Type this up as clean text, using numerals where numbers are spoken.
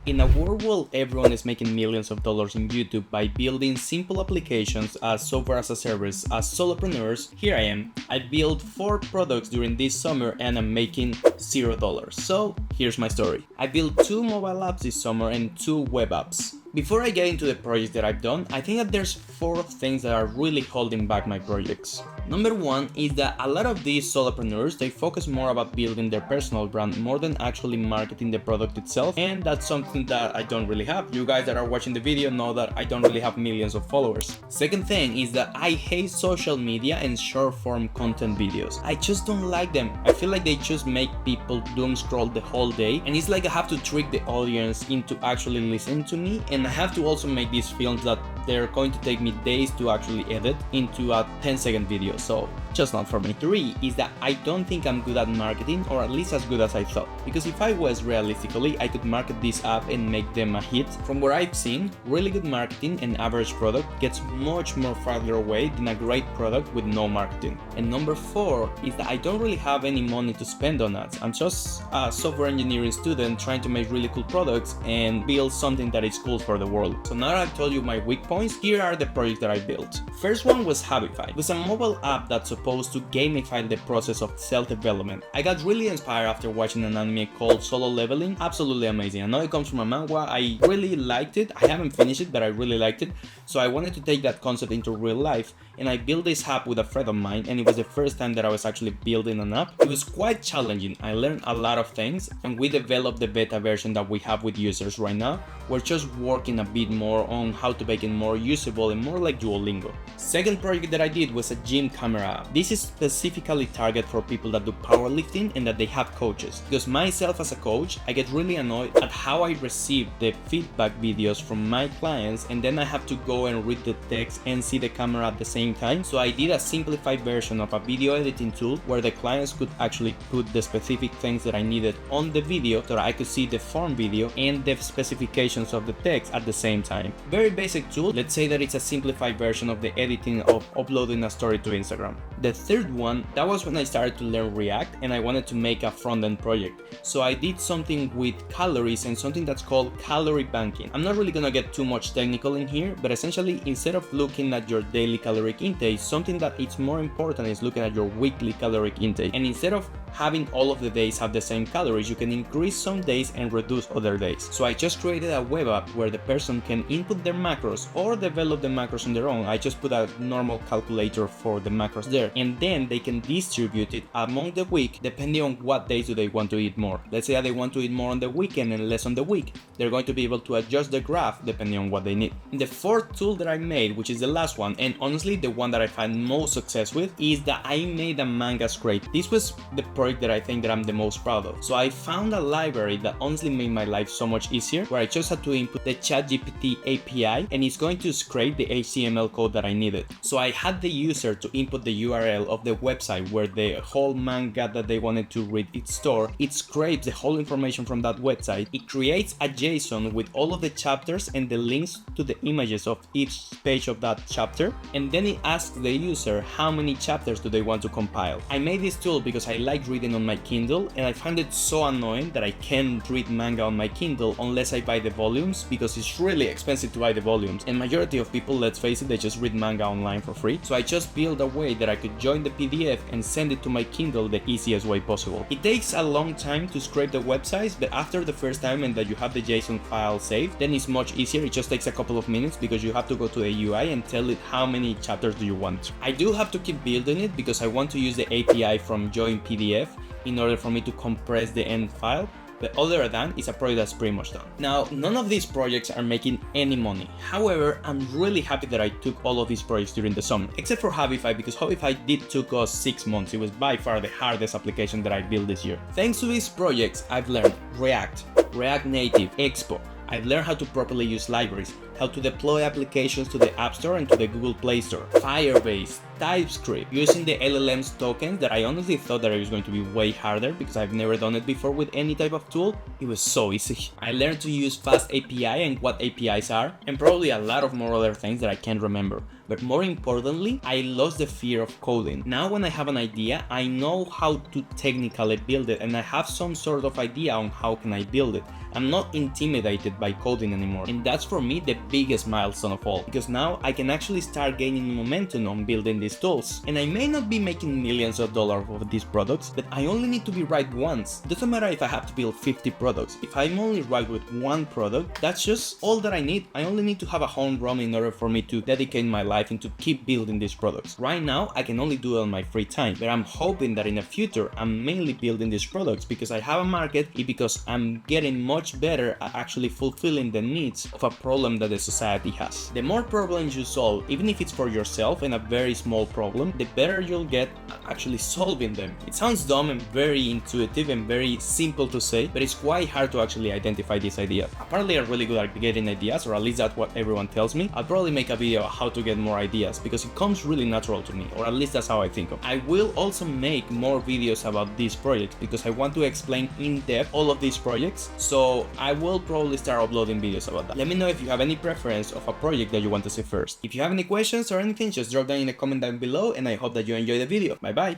In a world where everyone is making millions of dollars in YouTube by building simple applications as software as a service as solopreneurs, here I am. I built 4 products during this summer and I'm making $0. So here's my story. I built 2 mobile apps this summer and 2 web apps. Before I get into the projects that I've done, I think that there's 4 things that are really holding back my projects. Number 1 is that a lot of these solopreneurs, they focus more about building their personal brand more than actually marketing the product itself, and that's something that I don't really have. You guys that are watching the video know that I don't really have millions of followers. Second thing is that I hate social media and short form content videos. I just don't like them. I feel like they just make people doom scroll the whole day, and it's like I have to trick the audience into actually listening to me, and I have to also make these films that they're going to take me days to actually edit into a 10-second video, so just not for me. 3 is that I don't think I'm good at marketing, or at least as good as I thought, because if I was, realistically, I could market this app and make them a hit. From what I've seen, really good marketing and average product gets much more farther away than a great product with no marketing. And number 4 is that I don't really have any money to spend on ads. I'm just a software engineering student trying to make really cool products and build something that is cool for the world. So now that I've told you my weak points, here are the projects that I built. First one was Habify. It was a mobile app that's supposed to gamify the process of self-development. I got really inspired after watching an anime called Solo Leveling. Absolutely amazing. I know it comes from a manga. I really liked it. I haven't finished it, but I really liked it. So I wanted to take that concept into real life, and I built this app with a friend of mine, and it was the first time that I was actually building an app. It was quite challenging. I learned a lot of things, and we developed the beta version that we have with users right now. We're just working a bit more on how to make it more usable and more like Duolingo. Second project that I did was a gym camera app. This is specifically targeted for people that do powerlifting and that they have coaches. Because myself as a coach, I get really annoyed at how I receive the feedback videos from my clients, and then I have to go and read the text and see the camera at the same time. So I did a simplified version of a video editing tool where the clients could actually put the specific things that I needed on the video so that I could see the form video and the specifications of the text at the same time. Very basic tool. Let's say that it's a simplified version of the editing of uploading a story to Instagram. The third one, that was when I started to learn React and I wanted to make a front-end project. So I did something with calories and something that's called calorie banking. I'm not really gonna get too much technical in here, but essentially instead of looking at your daily caloric intake, something that it's more important is looking at your weekly caloric intake. And instead of having all of the days have the same calories, you can increase some days and reduce other days. So I just created a web app where the person can input their macros or develop the macros on their own. I just put a normal calculator for the macros there, and then they can distribute it among the week depending on what days do they want to eat more. Let's say that they want to eat more on the weekend and less on the week. They're going to be able to adjust the graph depending on what they need. And the fourth tool that I made, which is the last one, and honestly the one that I find most success with, is that I made a manga scrape. This was the project that I think that I'm the most proud of. So I found a library that honestly made my life so much easier, where I just had to input the ChatGPT API and it's going to scrape the HTML code that I needed. So I had the user to input the URL of the website where the whole manga that they wanted to read is stored. It scrapes the whole information from that website. It creates a JSON with all of the chapters and the links to the images of each page of that chapter, and then it asks the user how many chapters do they want to compile. I made this tool because I like reading on my Kindle, and I find it so annoying that I can't read manga on my Kindle unless I buy the volumes, because it's really expensive to buy the volumes, and majority of people, let's face it, they just read manga online for free. So I just built a way that I could join the PDF and send it to my Kindle the easiest way possible. It takes a long time to scrape the websites, but after the first time and that you have the JSON file saved, then it's much easier. It just takes a couple of minutes because you have to go to the UI and tell it how many chapters do you want. I do have to keep building it because I want to use the API from Join PDF in order for me to compress the end file. But other than, it's a project that's pretty much done. Now, none of these projects are making any money. However, I'm really happy that I took all of these projects during the summer, except for Habify, because Habify did took us 6 months. It was by far the hardest application that I built this year. Thanks to these projects, I've learned React, React Native, Expo. I've learned how to properly use libraries, how to deploy applications to the App Store and to the Google Play Store, Firebase, TypeScript using the LLM's tokens that I honestly thought that it was going to be way harder because I've never done it before with any type of tool. It was so easy. I learned to use Fast API and what APIs are, and probably a lot of more other things that I can't remember. But more importantly, I lost the fear of coding. Now when I have an idea, I know how to technically build it, and I have some sort of idea on how can I build it. I'm not intimidated by coding anymore, and that's for me the biggest milestone of all, because now I can actually start gaining momentum on building these tools. And I may not be making millions of dollars of these products, but I only need to be right once. Doesn't matter if I have to build 50 products. If I'm only right with one product, that's just all that I need. I only need to have a home run in order for me to dedicate my life and to keep building these products. Right now, I can only do it on my free time, but I'm hoping that in the future, I'm mainly building these products because I have a market and because I'm getting much better at actually fulfilling the needs of a problem that the society has. The more problems you solve, even if it's for yourself and a very small problem, the better you'll get at actually solving them. It sounds dumb and very intuitive and very simple to say, but it's quite hard to actually identify these ideas. Apparently I'm really good at getting ideas, or at least that's what everyone tells me. I'll probably make a video on how to get more ideas because it comes really natural to me, or at least that's how I think of it. I will also make more videos about these projects because I want to explain in depth all of these projects, so I will probably start uploading videos about that. Let me know if you have any preference of a project that you want to see first. If you have any questions or anything, just drop them in the comment down below, and I hope that you enjoy the video. Bye bye!